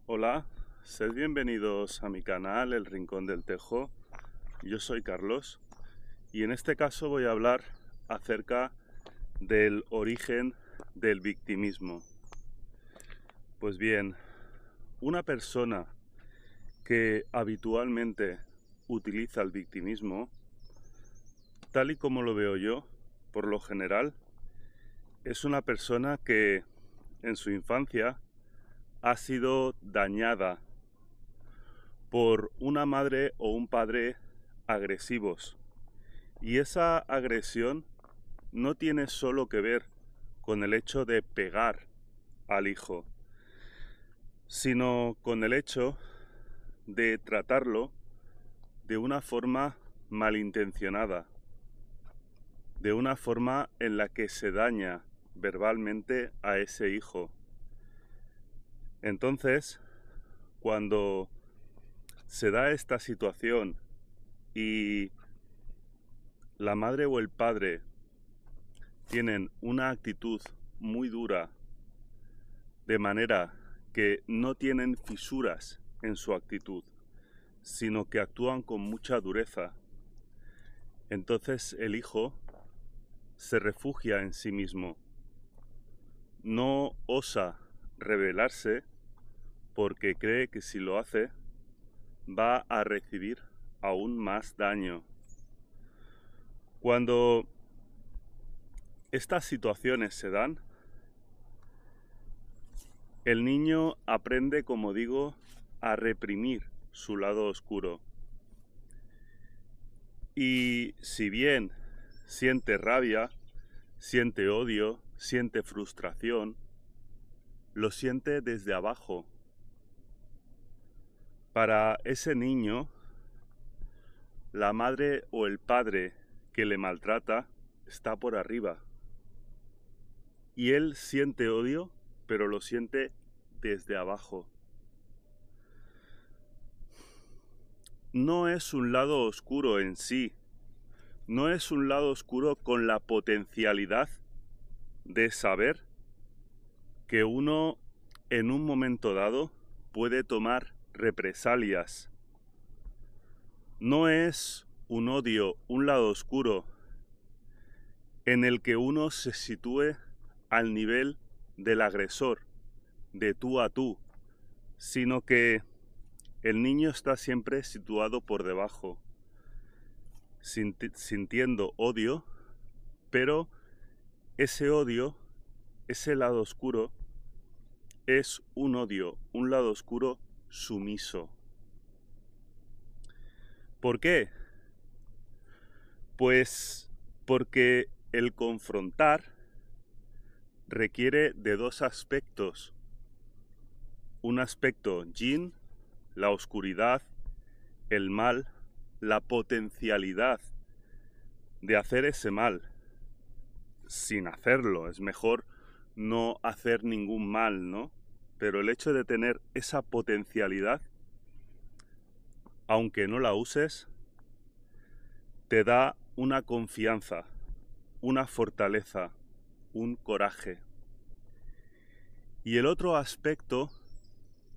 Hola, sed bienvenidos a mi canal El Rincón del Tejo. Yo soy Carlos y en este caso voy a hablar acerca del origen del victimismo. Pues bien, una persona que habitualmente utiliza el victimismo, tal y como lo veo yo, por lo general, es una persona que en su infancia ha sido dañada por una madre o un padre agresivos. Y esa agresión no tiene solo que ver con el hecho de pegar al hijo, sino con el hecho de tratarlo de una forma malintencionada, de una forma en la que se daña verbalmente a ese hijo. Entonces, cuando se da esta situación y la madre o el padre tienen una actitud muy dura, de manera que no tienen fisuras en su actitud, sino que actúan con mucha dureza, entonces el hijo se refugia en sí mismo, no osa rebelarse porque cree que si lo hace va a recibir aún más daño. Cuando estas situaciones se dan, el niño aprende, como digo, a reprimir su lado oscuro. Y si bien siente rabia, siente odio, siente frustración, lo siente desde abajo. Para ese niño, la madre o el padre que le maltrata está por arriba. Y él siente odio, pero lo siente desde abajo. No es un lado oscuro en sí, no es un lado oscuro con la potencialidad de saber que uno en un momento dado puede tomar represalias. No es un odio, un lado oscuro en el que uno se sitúe al nivel del agresor, de tú a tú, sino que el niño está siempre situado por debajo, sintiendo odio, pero ese odio, ese lado oscuro, es un odio, un lado oscuro sumiso. ¿Por qué? Pues porque el confrontar requiere de dos aspectos. Un aspecto yin, la oscuridad, el mal, la potencialidad de hacer ese mal sin hacerlo. Es mejor no hacer ningún mal, ¿no? Pero el hecho de tener esa potencialidad, aunque no la uses, te da una confianza, una fortaleza, un coraje. Y el otro aspecto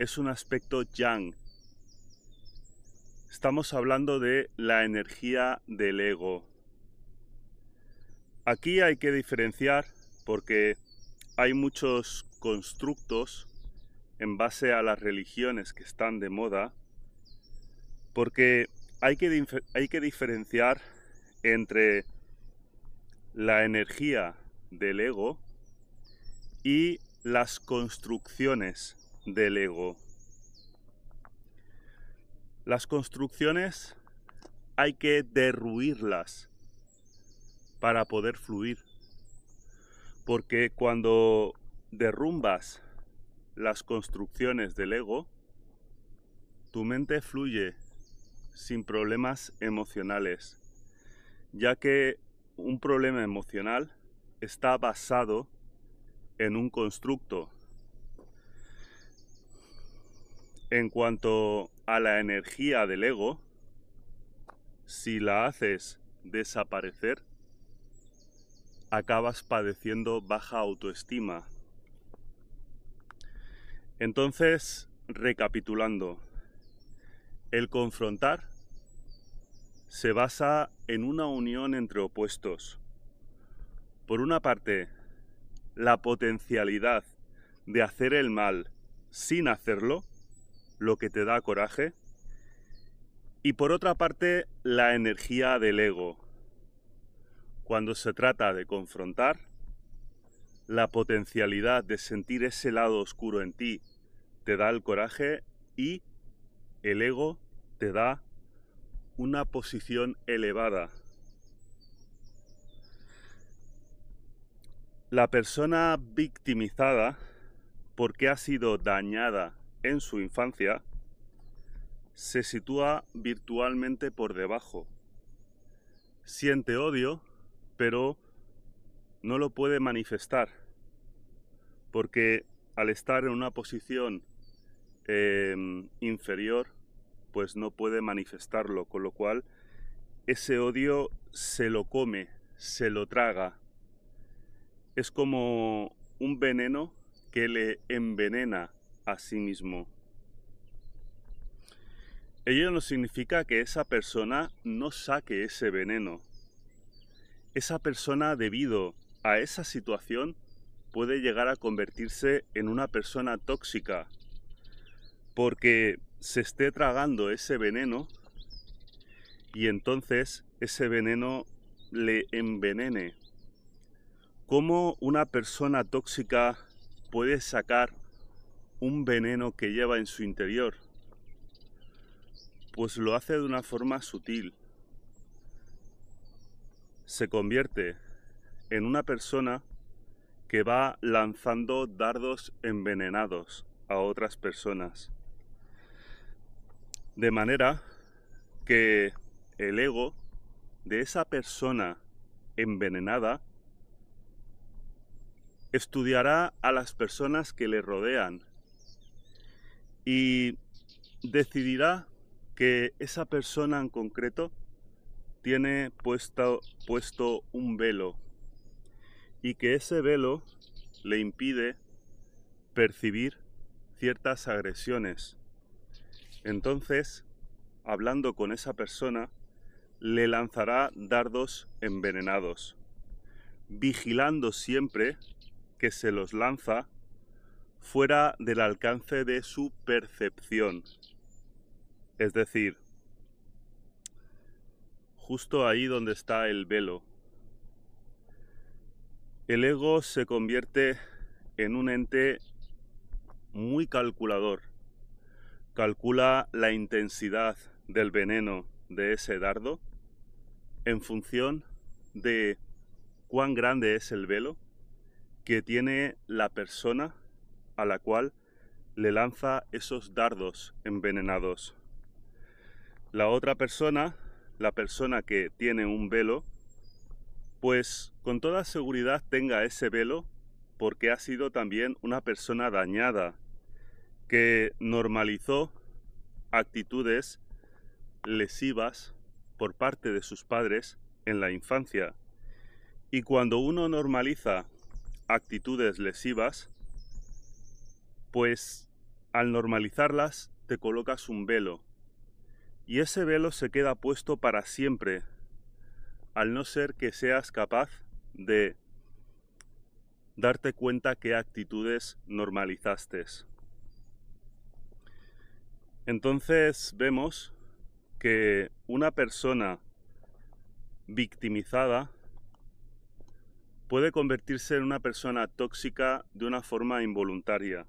es un aspecto yang. Estamos hablando de la energía del ego. Aquí hay que diferenciar porque hay muchos constructos en base a las religiones que están de moda, porque hay que diferenciar entre la energía del ego y las construcciones del ego. Las construcciones hay que derruirlas para poder fluir, porque cuando derrumbas las construcciones del ego, tu mente fluye sin problemas emocionales, ya que un problema emocional está basado en un constructo. En cuanto a la energía del ego, si la haces desaparecer, acabas padeciendo baja autoestima. Entonces, recapitulando, el confrontar se basa en una unión entre opuestos. Por una parte, la potencialidad de hacer el mal sin hacerlo, lo que te da coraje, y por otra parte, la energía del ego. Cuando se trata de confrontar, la potencialidad de sentir ese lado oscuro en ti te da el coraje y el ego te da una posición elevada. La persona victimizada, porque ha sido dañada en su infancia, se sitúa virtualmente por debajo. Siente odio, pero no lo puede manifestar, porque al estar en una posición inferior, pues no puede manifestarlo, con lo cual ese odio se lo come, se lo traga. Es como un veneno que le envenena a sí mismo. Ello no significa que esa persona no saque ese veneno. Esa persona, debido a esa situación, puede llegar a convertirse en una persona tóxica, porque se esté tragando ese veneno y entonces ese veneno le envenene. ¿Cómo una persona tóxica puede sacar un veneno que lleva en su interior? Pues lo hace de una forma sutil. Se convierte en una persona que va lanzando dardos envenenados a otras personas. De manera que el ego de esa persona envenenada estudiará a las personas que le rodean y decidirá que esa persona en concreto tiene puesto un velo y que ese velo le impide percibir ciertas agresiones. Entonces, hablando con esa persona, le lanzará dardos envenenados, vigilando siempre que se los lanza fuera del alcance de su percepción. Es decir, justo ahí donde está el velo. El ego se convierte en un ente muy calculador. Calcula la intensidad del veneno de ese dardo en función de cuán grande es el velo que tiene la persona a la cual le lanza esos dardos envenenados. La otra persona, la persona que tiene un velo, pues con toda seguridad tenga ese velo porque ha sido también una persona dañada que normalizó actitudes lesivas por parte de sus padres en la infancia. Y cuando uno normaliza actitudes lesivas, pues al normalizarlas te colocas un velo. Y ese velo se queda puesto para siempre, al no ser que seas capaz de darte cuenta qué actitudes normalizaste. Entonces vemos que una persona victimizada puede convertirse en una persona tóxica de una forma involuntaria.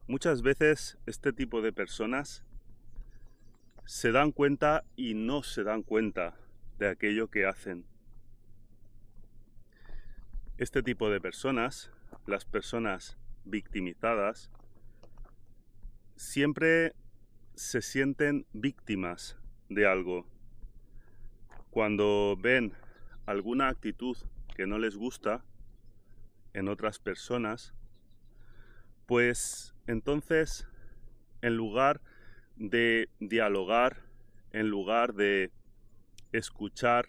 Muchas veces este tipo de personas se dan cuenta y no se dan cuenta de aquello que hacen. Este tipo de personas, las personas victimizadas, siempre se sienten víctimas de algo. Cuando ven alguna actitud que no les gusta en otras personas, pues entonces, en lugar de dialogar, en lugar de escuchar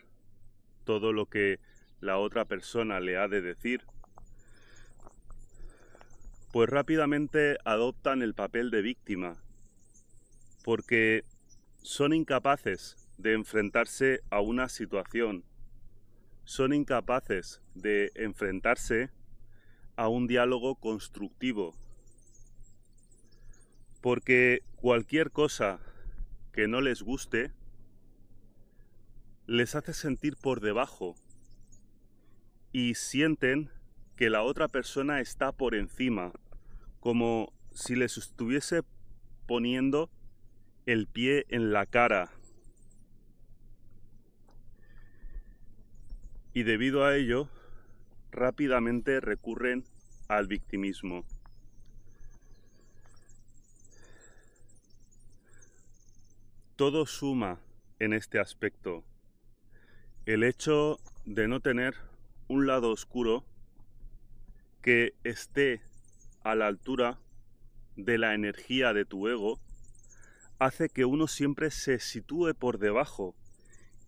todo lo que la otra persona le ha de decir, pues rápidamente adoptan el papel de víctima, porque son incapaces de enfrentarse a una situación, son incapaces de enfrentarse a un diálogo constructivo, porque cualquier cosa que no les guste les hace sentir por debajo y sienten que la otra persona está por encima, como si les estuviese poniendo el pie en la cara. Y debido a ello, rápidamente recurren al victimismo. Todo suma en este aspecto. El hecho de no tener un lado oscuro que esté a la altura de la energía de tu ego hace que uno siempre se sitúe por debajo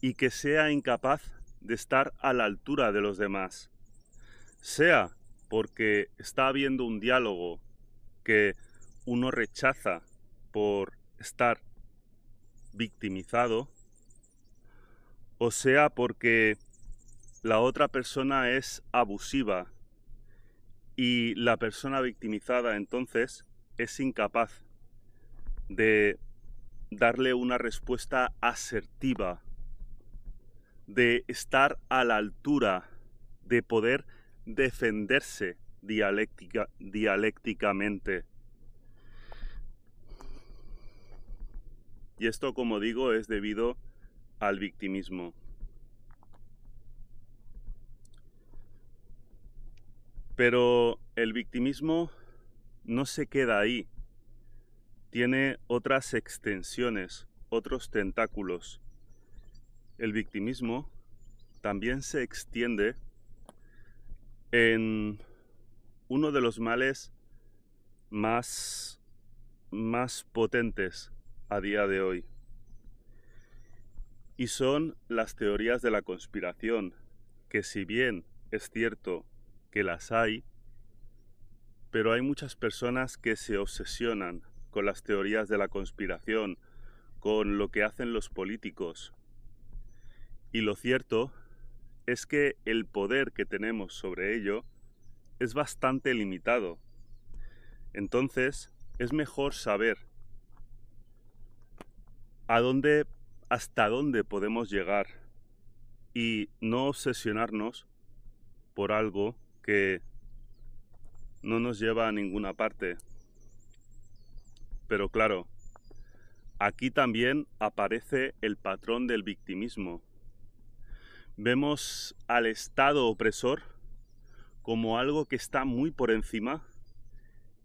y que sea incapaz de estar a la altura de los demás. Sea porque está habiendo un diálogo que uno rechaza por estar victimizado, o sea porque la otra persona es abusiva y la persona victimizada entonces es incapaz de darle una respuesta asertiva, de estar a la altura, de poder defenderse dialécticamente. Y esto, como digo, es debido al victimismo. Pero el victimismo no se queda ahí. Tiene otras extensiones, otros tentáculos. El victimismo también se extiende en uno de los males más potentes a día de hoy. Y son las teorías de la conspiración, que si bien es cierto que las hay, pero hay muchas personas que se obsesionan con las teorías de la conspiración, con lo que hacen los políticos. Y lo cierto es que el poder que tenemos sobre ello es bastante limitado. Entonces, es mejor saber hasta dónde podemos llegar y no obsesionarnos por algo que no nos lleva a ninguna parte. Pero claro, aquí también aparece el patrón del victimismo. Vemos al Estado opresor como algo que está muy por encima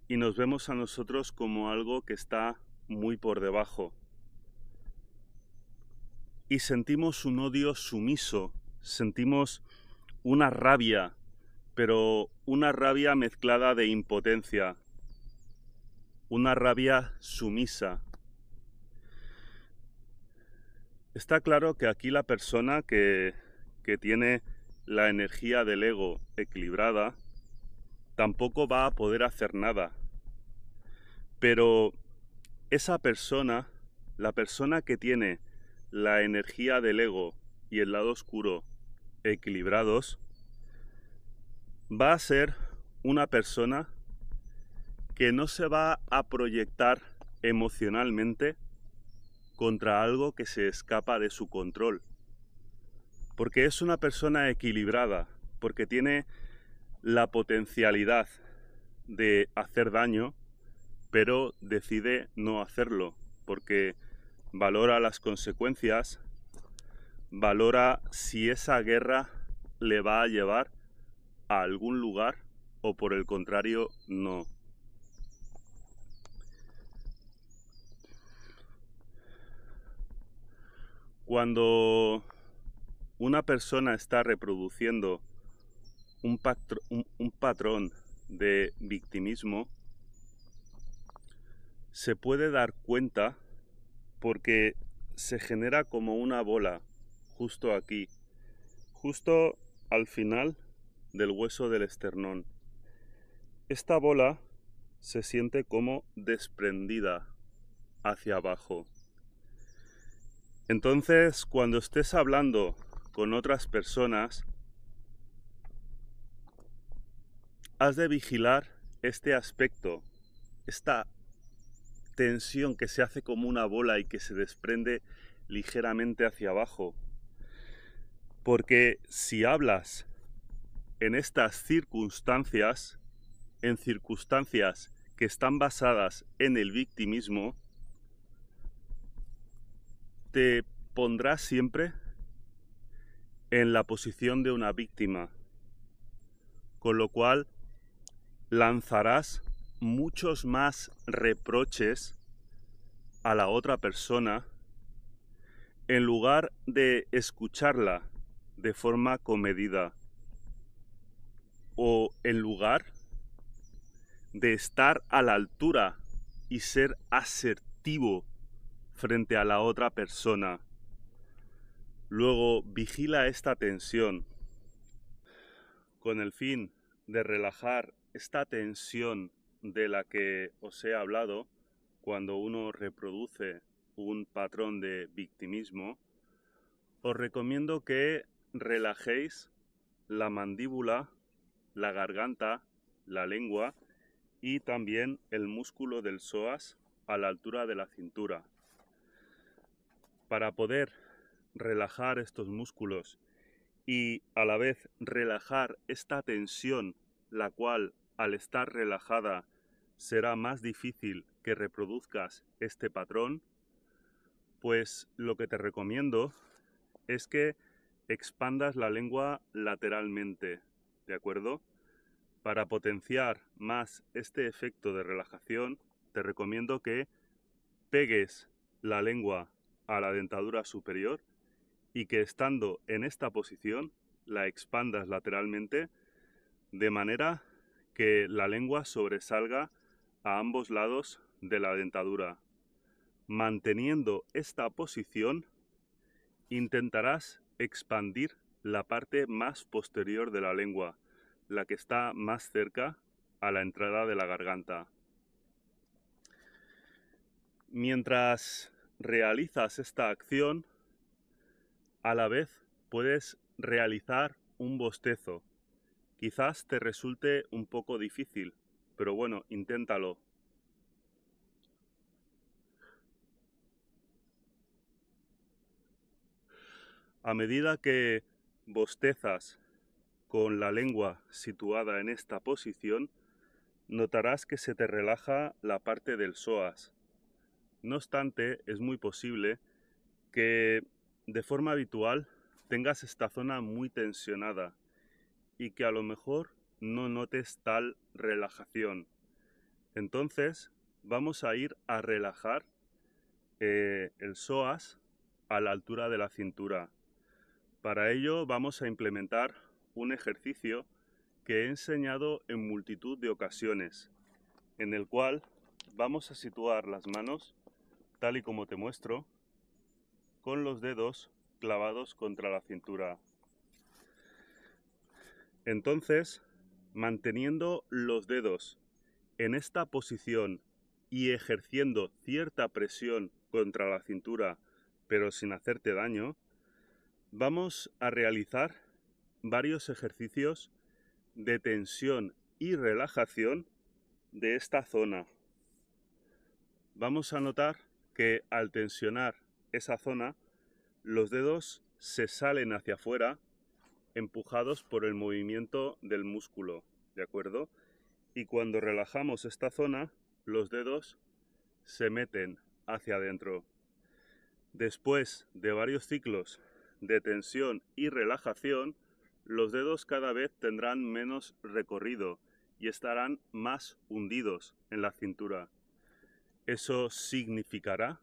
y nos vemos a nosotros como algo que está muy por debajo. Y sentimos un odio sumiso, sentimos una rabia, pero una rabia mezclada de impotencia, una rabia sumisa. Está claro que aquí la persona que tiene la energía del ego equilibrada tampoco va a poder hacer nada. Pero esa persona, la persona que tiene la energía del ego y el lado oscuro equilibrados, va a ser una persona que no se va a proyectar emocionalmente contra algo que se escapa de su control. Porque es una persona equilibrada, porque tiene la potencialidad de hacer daño, pero decide no hacerlo, porque valora las consecuencias, valora si esa guerra le va a llevar a algún lugar o por el contrario no. Cuando una persona está reproduciendo un patrón de victimismo, se puede dar cuenta porque se genera como una bola justo aquí, justo al final del hueso del esternón. Esta bola se siente como desprendida hacia abajo. Entonces, cuando estés hablando con otras personas, has de vigilar este aspecto, esta tensión que se hace como una bola y que se desprende ligeramente hacia abajo. Porque si hablas en estas circunstancias, en circunstancias que están basadas en el victimismo, te pondrás siempre en la posición de una víctima, con lo cual lanzarás muchos más reproches a la otra persona en lugar de escucharla de forma comedida, o en lugar de estar a la altura y ser asertivo frente a la otra persona. Luego vigila esta tensión con el fin de relajar esta tensión de la que os he hablado cuando uno reproduce un patrón de victimismo. Os recomiendo que relajéis la mandíbula, la garganta, la lengua y también el músculo del psoas a la altura de la cintura. Para poder relajar estos músculos y a la vez relajar esta tensión, la cual al estar relajada será más difícil que reproduzcas este patrón, pues lo que te recomiendo es que expandas la lengua lateralmente, ¿de acuerdo? Para potenciar más este efecto de relajación, te recomiendo que pegues la lengua a la dentadura superior y que estando en esta posición la expandas lateralmente de manera que la lengua sobresalga a ambos lados de la dentadura. Manteniendo esta posición, intentarás expandir la parte más posterior de la lengua, la que está más cerca a la entrada de la garganta. Mientras realizas esta acción, a la vez puedes realizar un bostezo. Quizás te resulte un poco difícil, pero bueno, inténtalo. A medida que bostezas con la lengua situada en esta posición, notarás que se te relaja la parte del psoas. No obstante, es muy posible que de forma habitual tengas esta zona muy tensionada y que a lo mejor no notes tal relajación. Entonces vamos a ir a relajar el psoas a la altura de la cintura. Para ello vamos a implementar un ejercicio que he enseñado en multitud de ocasiones, en el cual vamos a situar las manos tal y como te muestro, con los dedos clavados contra la cintura. Entonces, manteniendo los dedos en esta posición y ejerciendo cierta presión contra la cintura, pero sin hacerte daño, vamos a realizar varios ejercicios de tensión y relajación de esta zona. Vamos a notar que al tensionar esa zona, los dedos se salen hacia afuera, empujados por el movimiento del músculo, ¿de acuerdo? Y cuando relajamos esta zona, los dedos se meten hacia adentro. Después de varios ciclos de tensión y relajación, los dedos cada vez tendrán menos recorrido y estarán más hundidos en la cintura. Eso significará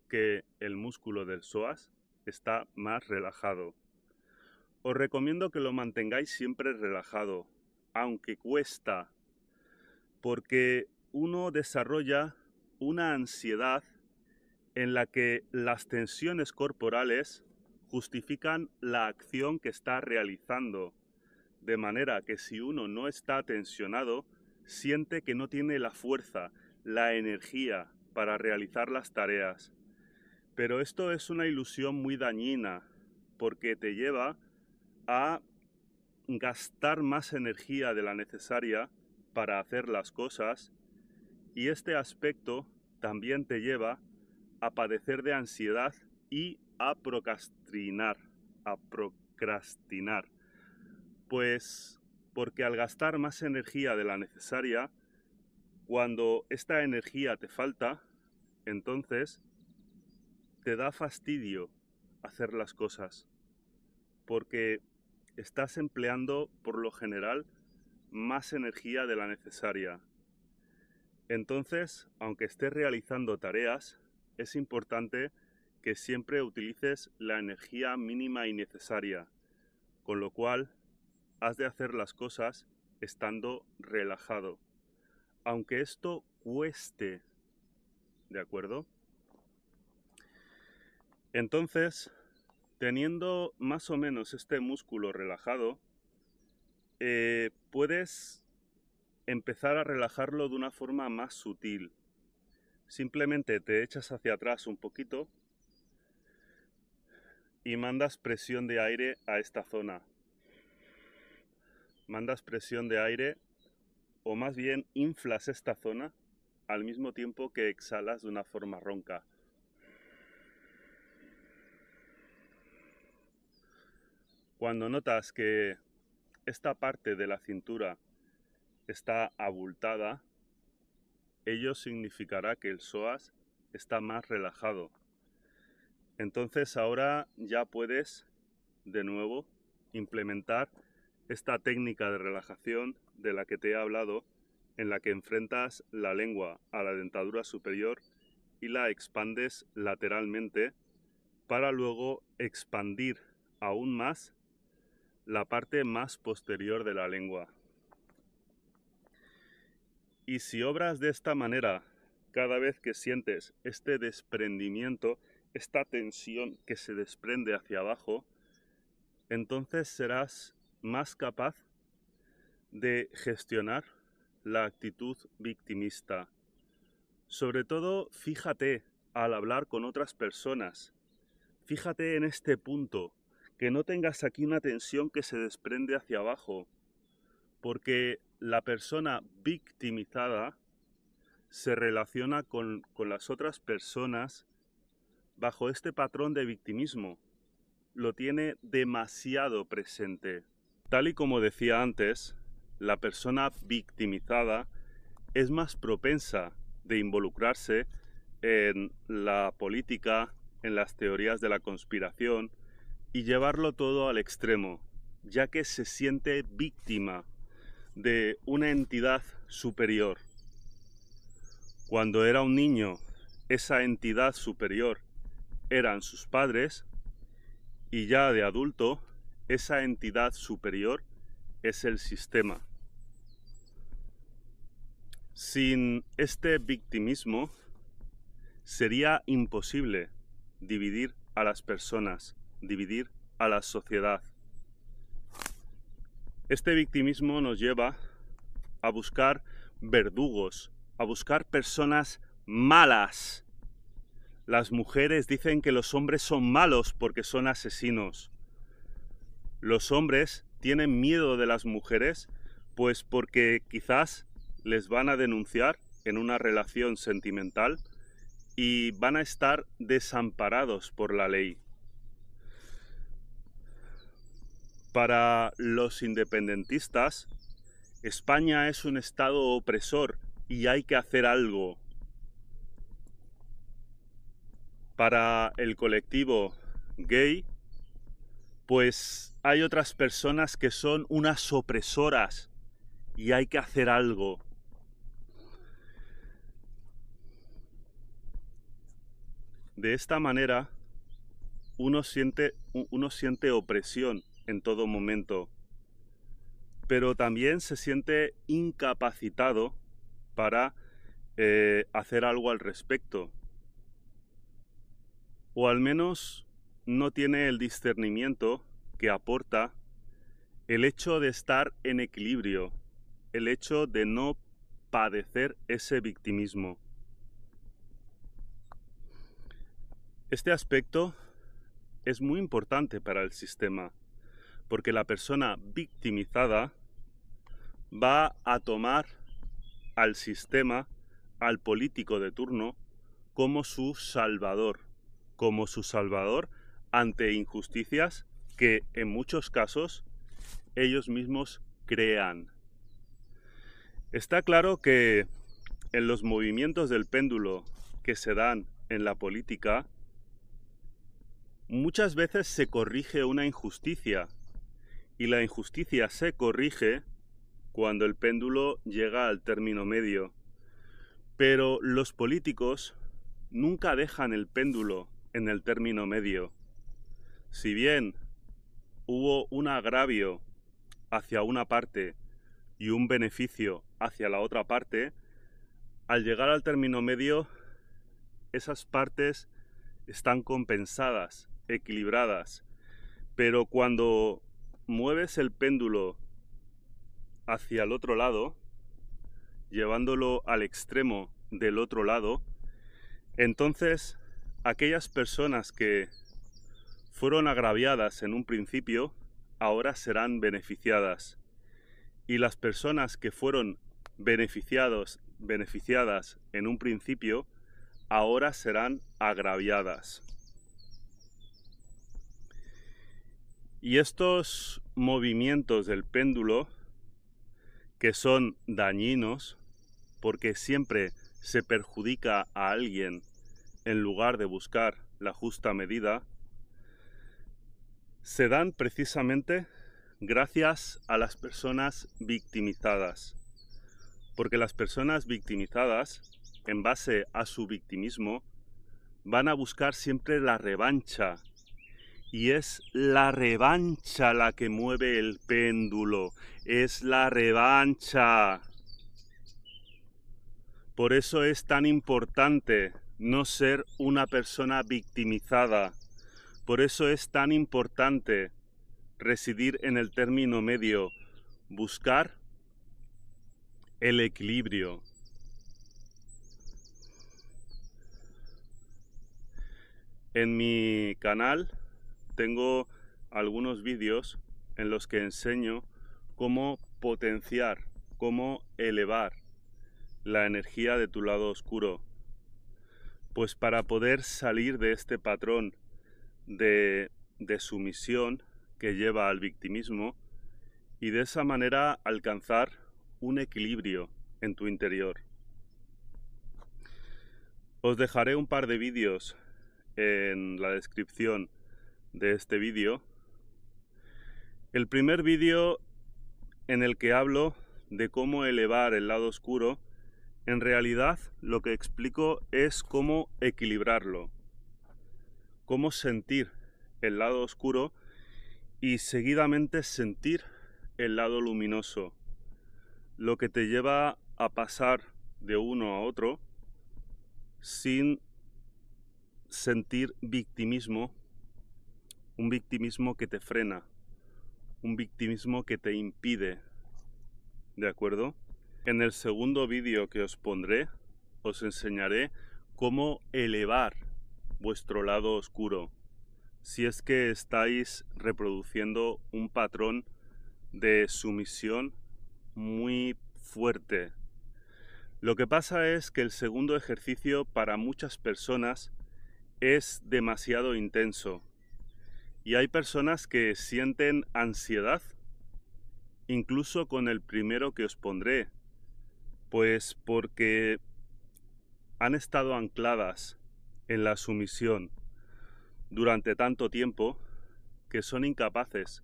que el músculo del psoas está más relajado. Os recomiendo que lo mantengáis siempre relajado, aunque cuesta, porque uno desarrolla una ansiedad en la que las tensiones corporales justifican la acción que está realizando, de manera que si uno no está tensionado, siente que no tiene la fuerza, la energía para realizar las tareas. Pero esto es una ilusión muy dañina, porque te lleva a gastar más energía de la necesaria para hacer las cosas, y este aspecto también te lleva a padecer de ansiedad y a procrastinar. Pues porque al gastar más energía de la necesaria, cuando esta energía te falta, entonces te da fastidio hacer las cosas, porque estás empleando por lo general más energía de la necesaria. Entonces, aunque estés realizando tareas, es importante que siempre utilices la energía mínima y necesaria, con lo cual has de hacer las cosas estando relajado, aunque esto cueste, ¿de acuerdo? Entonces, teniendo más o menos este músculo relajado, puedes empezar a relajarlo de una forma más sutil. Simplemente te echas hacia atrás un poquito y mandas presión de aire a esta zona. Mandas presión de aire, o más bien inflas esta zona al mismo tiempo que exhalas de una forma ronca. Cuando notas que esta parte de la cintura está abultada, ello significará que el psoas está más relajado. Entonces ahora ya puedes de nuevo implementar esta técnica de relajación de la que te he hablado, en la que enfrentas la lengua a la dentadura superior y la expandes lateralmente para luego expandir aún más la parte más posterior de la lengua. Y si obras de esta manera cada vez que sientes este desprendimiento, esta tensión que se desprende hacia abajo, entonces serás más capaz de gestionar la actitud victimista. Sobre todo, fíjate al hablar con otras personas. Fíjate en este punto, que no tengas aquí una tensión que se desprende hacia abajo, porque la persona victimizada se relaciona con las otras personas bajo este patrón de victimismo. Lo tiene demasiado presente. Tal y como decía antes, la persona victimizada es más propensa de involucrarse en la política, en las teorías de la conspiración y llevarlo todo al extremo, ya que se siente víctima de una entidad superior. Cuando era un niño, esa entidad superior eran sus padres, y ya de adulto, esa entidad superior es el sistema. Sin este victimismo, sería imposible dividir a las personas, dividir a la sociedad. Este victimismo nos lleva a buscar verdugos, a buscar personas malas. Las mujeres dicen que los hombres son malos porque son asesinos. Los hombres tienen miedo de las mujeres, pues porque quizás les van a denunciar en una relación sentimental y van a estar desamparados por la ley. Para los independentistas, España es un estado opresor y hay que hacer algo. Para el colectivo gay, pues hay otras personas que son unas opresoras y hay que hacer algo. De esta manera, uno siente opresión en todo momento, pero también se siente incapacitado para hacer algo al respecto. O al menos no tiene el discernimiento que aporta el hecho de estar en equilibrio, el hecho de no padecer ese victimismo. Este aspecto es muy importante para el sistema, porque la persona victimizada va a tomar al sistema, al político de turno, como su salvador ante injusticias que en muchos casos ellos mismos crean. Está claro que en los movimientos del péndulo que se dan en la política, muchas veces se corrige una injusticia, y la injusticia se corrige cuando el péndulo llega al término medio. Pero los políticos nunca dejan el péndulo en el término medio. Si bien hubo un agravio hacia una parte y un beneficio hacia la otra parte, al llegar al término medio, esas partes están compensadas, equilibradas. Pero cuando mueves el péndulo hacia el otro lado, llevándolo al extremo del otro lado, entonces aquellas personas que fueron agraviadas en un principio, ahora serán beneficiadas. Y las personas que fueron beneficiadas en un principio, ahora serán agraviadas. Y estos movimientos del péndulo, que son dañinos, porque siempre se perjudica a alguien en lugar de buscar la justa medida, se dan precisamente gracias a las personas victimizadas. Porque las personas victimizadas, en base a su victimismo, van a buscar siempre la revancha. Y es la revancha la que mueve el péndulo. Es la revancha. Por eso es tan importante no ser una persona victimizada. Por eso es tan importante residir en el término medio, buscar el equilibrio. En mi canal tengo algunos vídeos en los que enseño cómo potenciar, cómo elevar la energía de tu lado oscuro. Pues para poder salir de este patrón de sumisión que lleva al victimismo y de esa manera alcanzar un equilibrio en tu interior. Os dejaré un par de vídeos en la descripción de este vídeo. El primer vídeo en el que hablo de cómo elevar el lado oscuro, en realidad lo que explico es cómo equilibrarlo, cómo sentir el lado oscuro y seguidamente sentir el lado luminoso, lo que te lleva a pasar de uno a otro sin sentir victimismo, un victimismo que te frena, un victimismo que te impide, ¿de acuerdo? En el segundo vídeo que os pondré, os enseñaré cómo elevar vuestro lado oscuro, si es que estáis reproduciendo un patrón de sumisión muy fuerte. Lo que pasa es que el segundo ejercicio para muchas personas es demasiado intenso y hay personas que sienten ansiedad incluso con el primero que os pondré, pues porque han estado ancladas en la sumisión durante tanto tiempo que son incapaces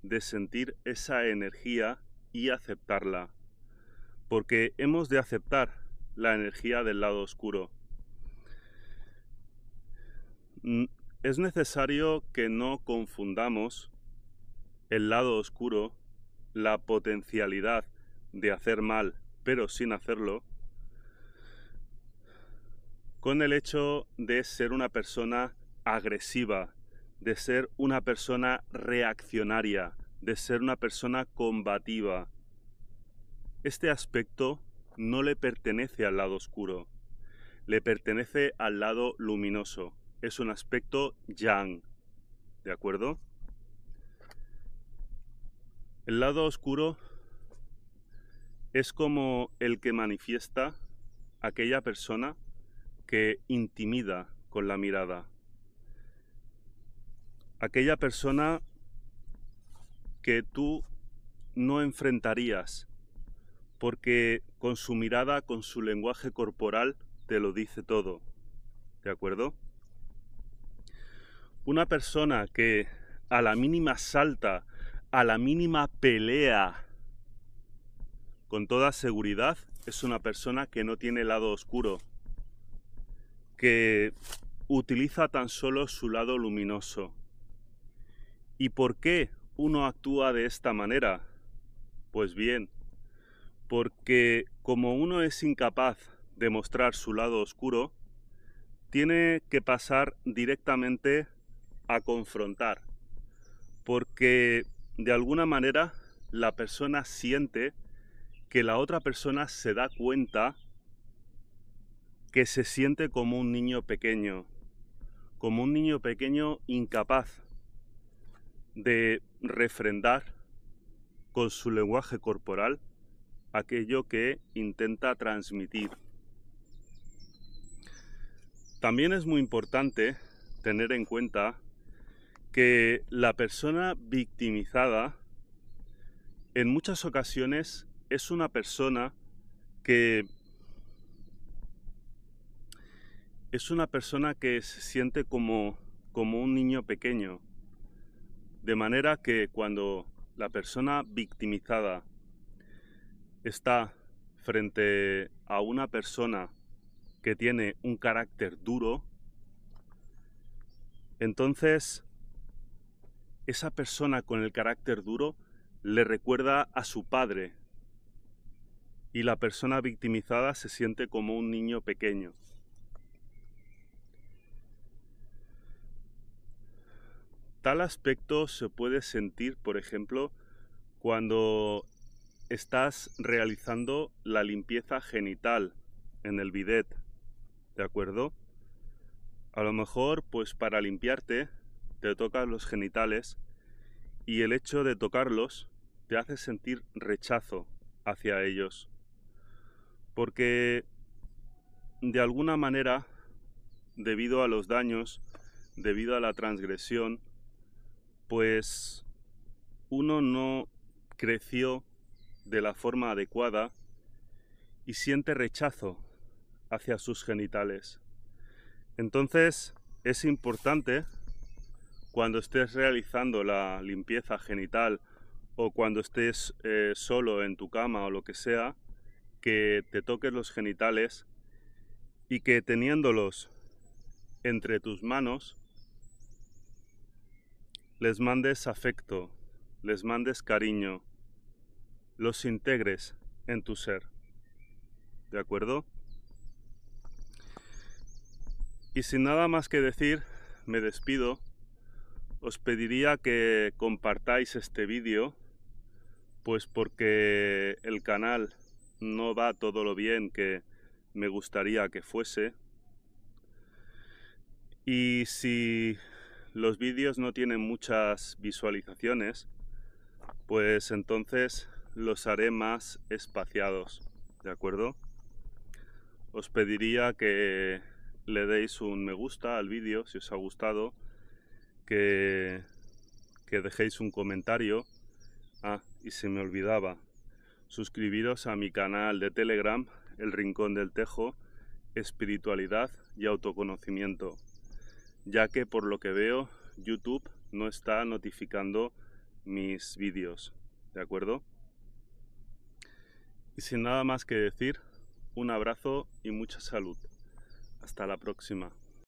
de sentir esa energía y aceptarla, porque hemos de aceptar la energía del lado oscuro. Es necesario que no confundamos el lado oscuro, la potencialidad de hacer mal, pero sin hacerlo, con el hecho de ser una persona agresiva, de ser una persona reaccionaria, de ser una persona combativa. Este aspecto no le pertenece al lado oscuro, le pertenece al lado luminoso. Es un aspecto yang, ¿de acuerdo? El lado oscuro es como el que manifiesta aquella persona que intimida con la mirada. Aquella persona que tú no enfrentarías porque con su mirada, con su lenguaje corporal, te lo dice todo, ¿de acuerdo? Una persona que a la mínima salta, a la mínima pelea, con toda seguridad, es una persona que no tiene lado oscuro, que utiliza tan solo su lado luminoso. ¿Y por qué uno actúa de esta manera? Pues bien, porque como uno es incapaz de mostrar su lado oscuro, tiene que pasar directamente a confrontar, porque de alguna manera la persona siente que la otra persona se da cuenta que se siente como un niño pequeño incapaz de refrendar con su lenguaje corporal aquello que intenta transmitir. También es muy importante tener en cuenta que la persona victimizada en muchas ocasiones es una persona que se siente como un niño pequeño, de manera que cuando la persona victimizada está frente a una persona que tiene un carácter duro, entonces esa persona con el carácter duro le recuerda a su padre y la persona victimizada se siente como un niño pequeño. Tal aspecto se puede sentir, por ejemplo, cuando estás realizando la limpieza genital en el bidet, ¿de acuerdo? A lo mejor, pues para limpiarte, te tocas los genitales y el hecho de tocarlos te hace sentir rechazo hacia ellos. Porque de alguna manera, debido a los daños, debido a la transgresión, pues uno no creció de la forma adecuada y siente rechazo hacia sus genitales. Entonces es importante, cuando estés realizando la limpieza genital o cuando estés solo en tu cama o lo que sea, que te toques los genitales y que teniéndolos entre tus manos les mandes afecto, les mandes cariño, los integres en tu ser, ¿de acuerdo? Y sin nada más que decir, me despido. Os pediría que compartáis este vídeo, pues porque el canal no va todo lo bien que me gustaría que fuese. Y si los vídeos no tienen muchas visualizaciones, pues entonces los haré más espaciados, ¿de acuerdo? Os pediría que le deis un me gusta al vídeo si os ha gustado, que dejéis un comentario. Y se me olvidaba, suscribiros a mi canal de Telegram, El Rincón del Tejo, Espiritualidad y Autoconocimiento, ya que por lo que veo YouTube no está notificando mis vídeos, ¿de acuerdo? Y sin nada más que decir, un abrazo y mucha salud. Hasta la próxima.